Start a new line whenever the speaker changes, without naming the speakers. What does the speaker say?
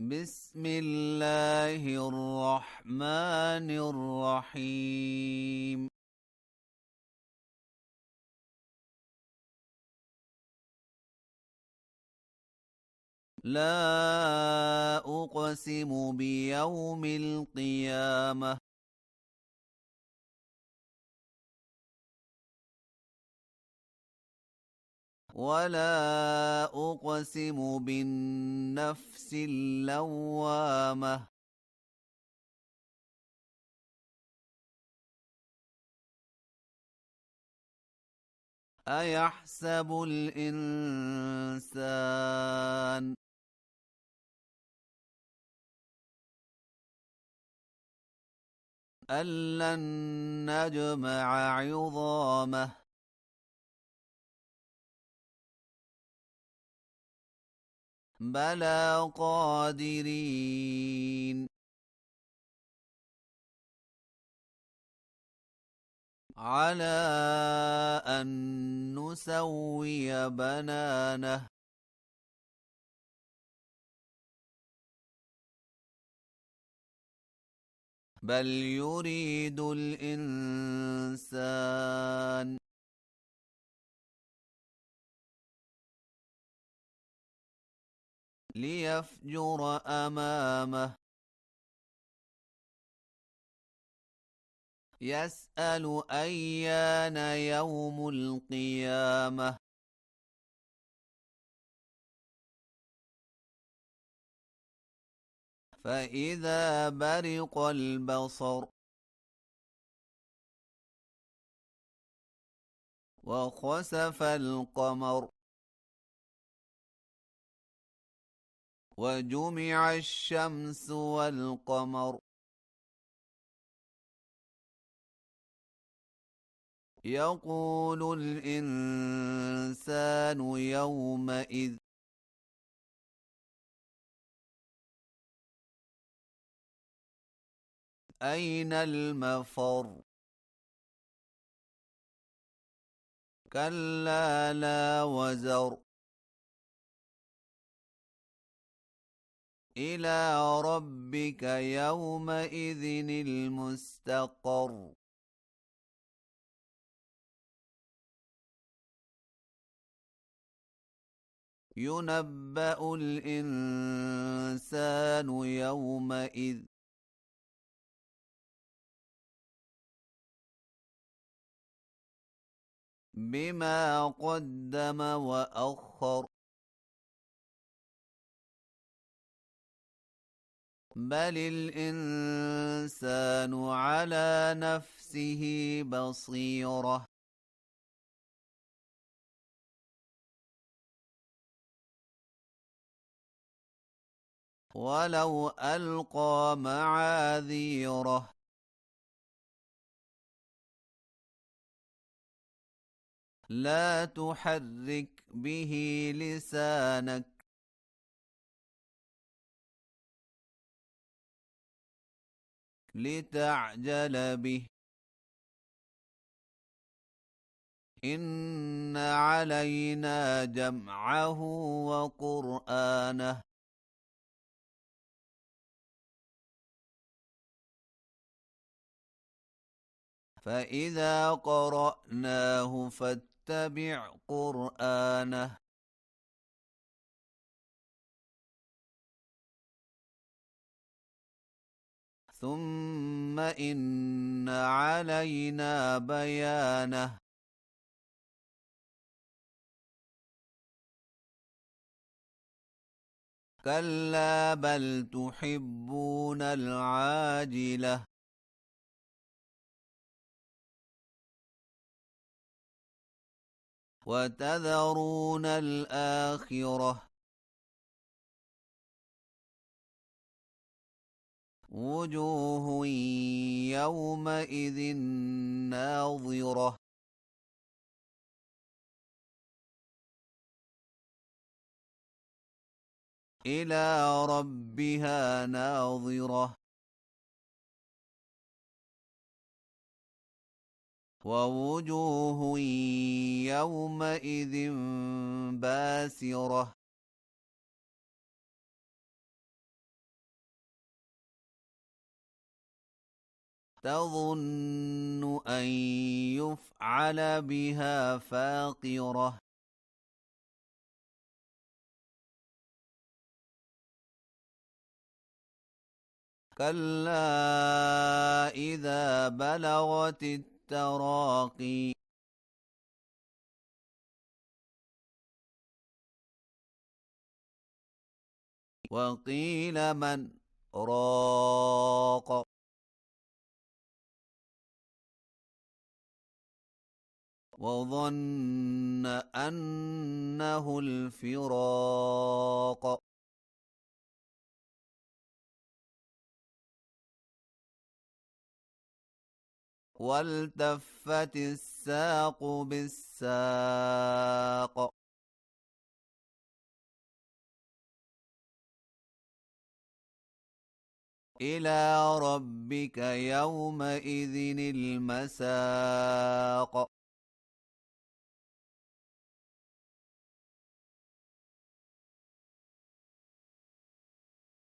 بسم الله الرحمن الرحيم. لا أقسم بيوم القيامة ولا أقسم بالنفس اللوامة أيحسب الإنسان أن لن نجمع عظامه بلى قادرين على أن نسوي بنانه بل يريد الإنسان ليفجر أمامه يسأل أيان يوم القيامة فإذا برق البصر وخسف القمر وجمع الشمس والقمر يقول الإنسان يومئذ أين المفر كلا لا وزر إلى ربك يومئذ المستقر ينبأ الإنسان يومئذ بما قدم وأخر بل الإنسان على نفسه بصيرة ولو ألقى معاذيره لا تحرك به لسانك لتعجل به إن علينا جمعه وقرآنه فإذا قرأناه فاتبع قرآنه ثم إن علينا بيانه كلا بل تحبون العاجلة وتذرون الآخرة وجوه يومئذ ناظرة إلى ربها ناظرة ووجوه يومئذ باسرة تظن أن يفعل بها فاقرة كلا إذا بلغت التراقي وقيل من راق وظن أنه الفراق والتفت الساق بالساق إلى ربك يومئذ المساق